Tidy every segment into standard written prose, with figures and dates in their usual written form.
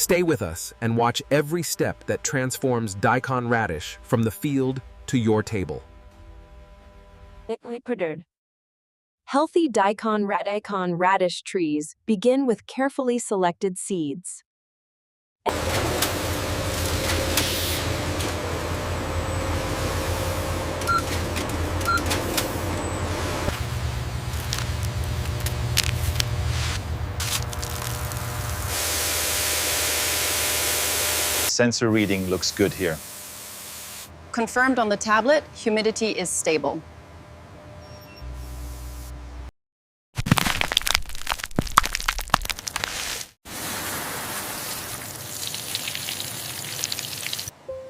Stay with us and watch every step that transforms Daikon radish from the field to your table. Healthy Daikon radish trees begin with carefully selected seeds. Sensor reading looks good here. Confirmed on the tablet, humidity is stable.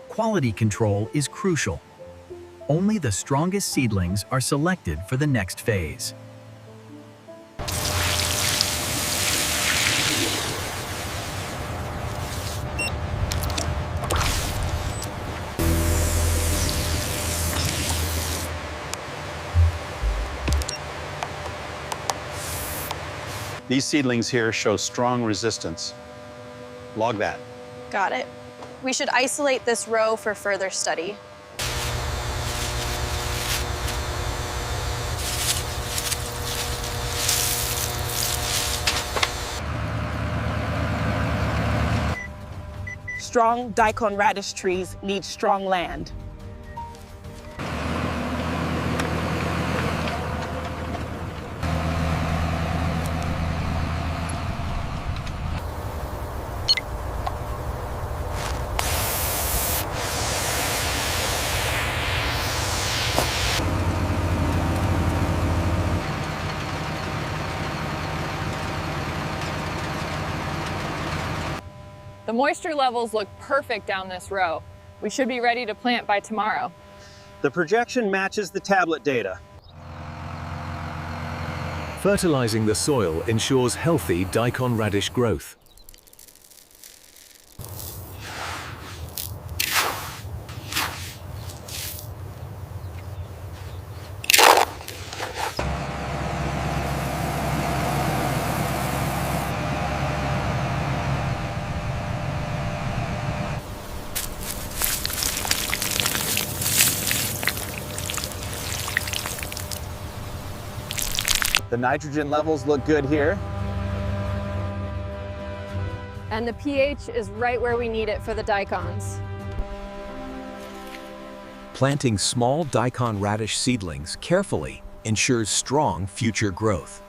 Quality control is crucial. Only the strongest seedlings are selected for the next phase. These seedlings here show strong resistance. Log that. Got it. We should isolate this row for further study. Strong Daikon radish trees need strong land. The moisture levels look perfect down this row. We should be ready to plant by tomorrow. The projection matches the tablet data. Fertilizing the soil ensures healthy Daikon radish growth. The nitrogen levels look good here. And the pH is right where we need it for the daikons. Planting small Daikon radish seedlings carefully ensures strong future growth.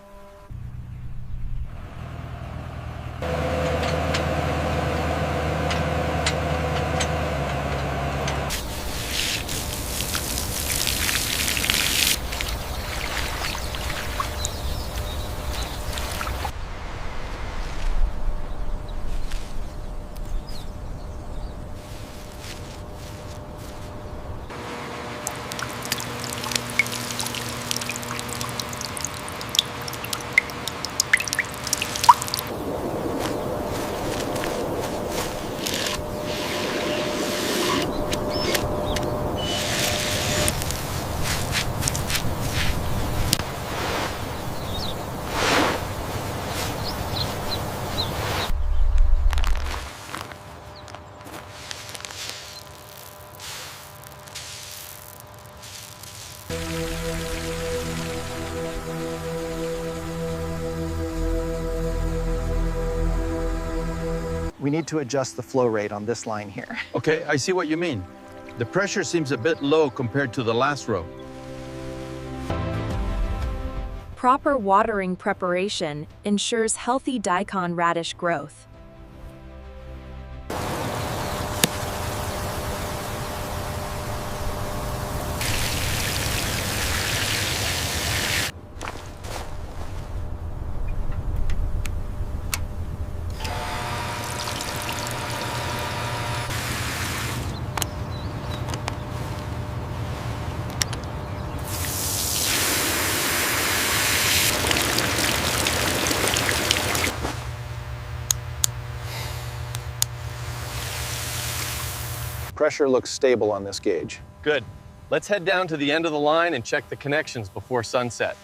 We need to adjust the flow rate on this line here. Okay, I see what you mean. The pressure seems a bit low compared to the last row. Proper watering preparation ensures healthy Daikon radish growth. Pressure looks stable on this gauge. Good. Let's head down to the end of the line and check the connections before sunset.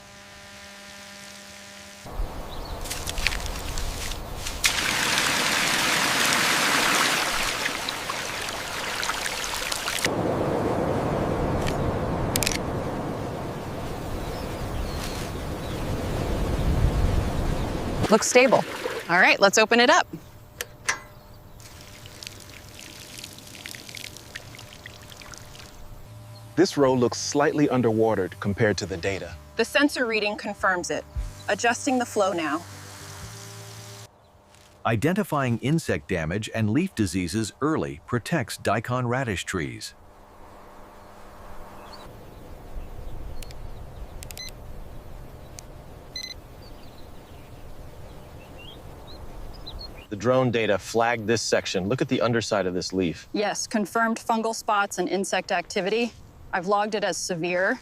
Looks stable. All right, let's open it up. This row looks slightly underwatered compared to the data. The sensor reading confirms it. Adjusting the flow now. Identifying insect damage and leaf diseases early protects daikon radish trees. The drone data flagged this section. Look at the underside of this leaf. Yes, confirmed fungal spots and insect activity. I've logged it as severe.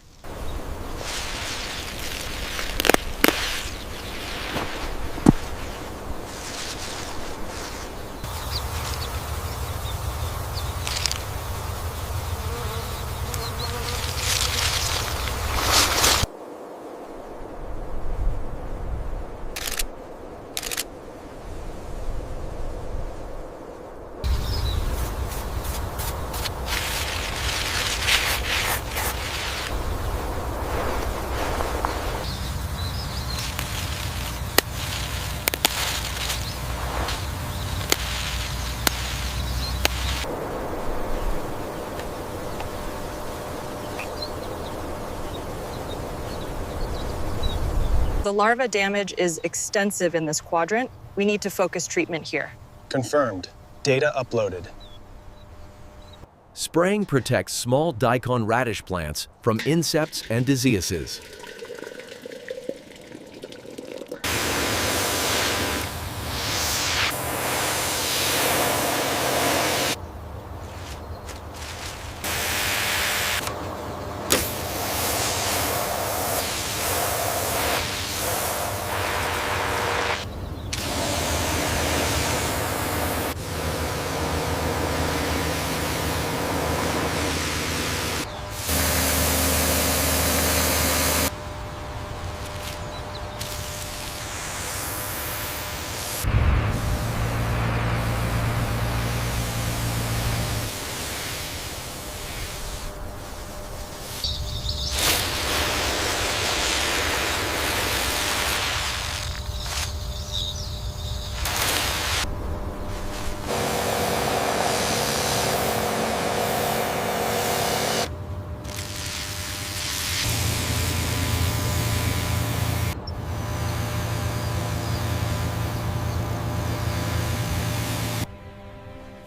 The larva damage is extensive in this quadrant. We need to focus treatment here. Confirmed. Data uploaded. Spraying protects small daikon radish plants from insects and diseases.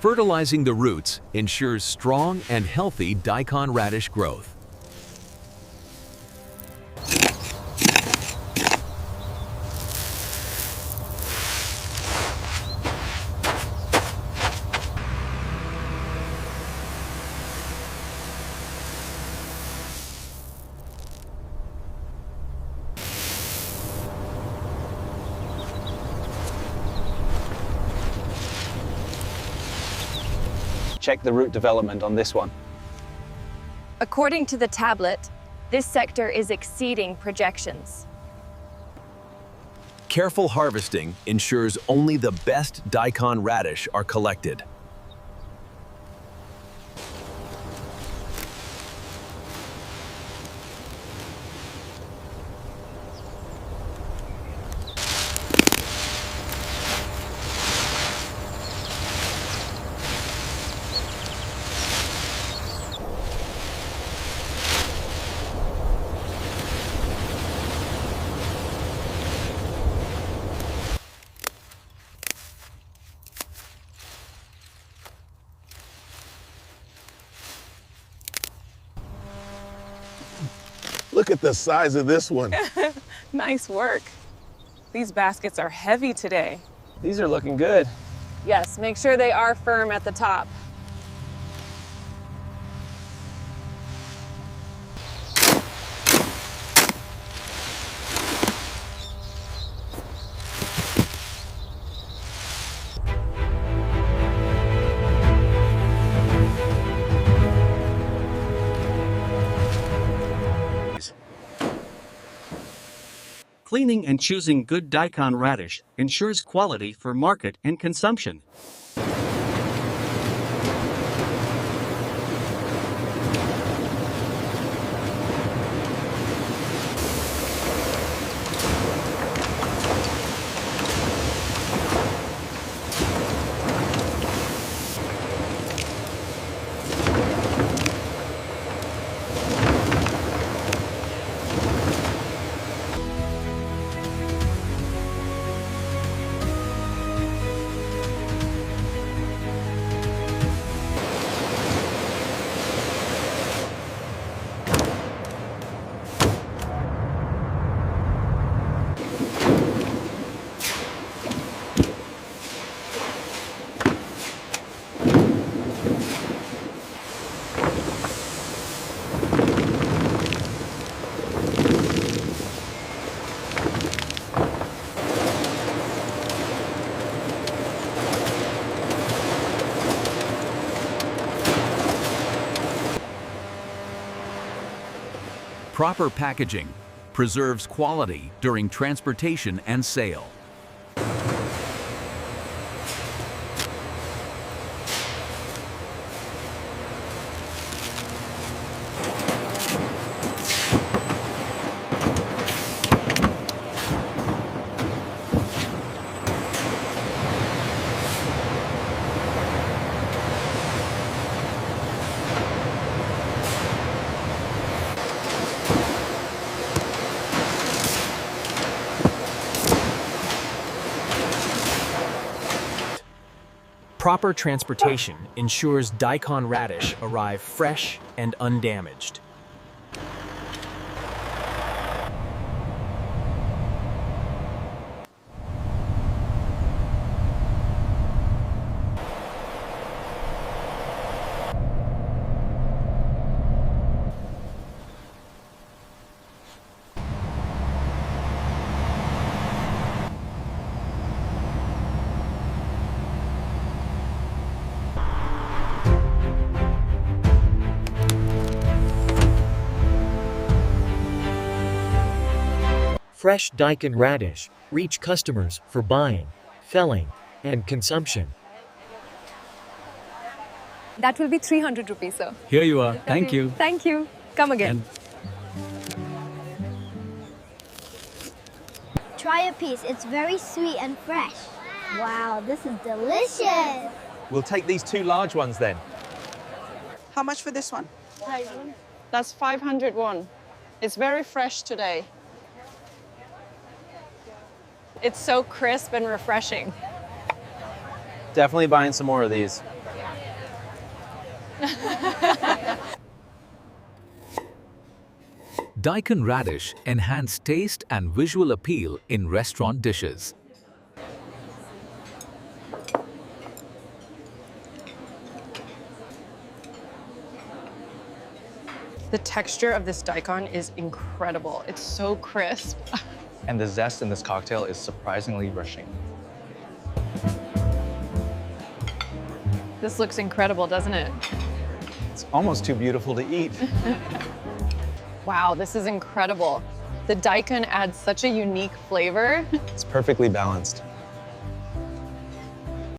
Fertilizing the roots ensures strong and healthy daikon radish growth. Check the root development on this one. According to the tablet, this sector is exceeding projections. Careful harvesting ensures only the best daikon radish are collected. Look at the size of this one. Nice work. These baskets are heavy today. These are looking good. Yes, make sure they are firm at the top. Cleaning and choosing good daikon radish ensures quality for market and consumption. Proper packaging preserves quality during transportation and sale. Proper transportation ensures Daikon radish arrive fresh and undamaged. Fresh Daikon radish reach customers for buying, felling, and consumption. That will be 300 rupees, sir. Here you are. Thank you. Thank you. Come again. Try a piece. It's very sweet and fresh. Wow, this is delicious. We'll take these 2 large ones then. How much for this one? That's 501. It's very fresh today. It's so crisp and refreshing. Definitely buying some more of these. Daikon radish enhance taste and visual appeal in restaurant dishes. The texture of this daikon is incredible. It's so crisp. And the zest in this cocktail is surprisingly refreshing. This looks incredible, doesn't it? It's almost too beautiful to eat. Wow, this is incredible. The daikon adds such a unique flavor. It's perfectly balanced.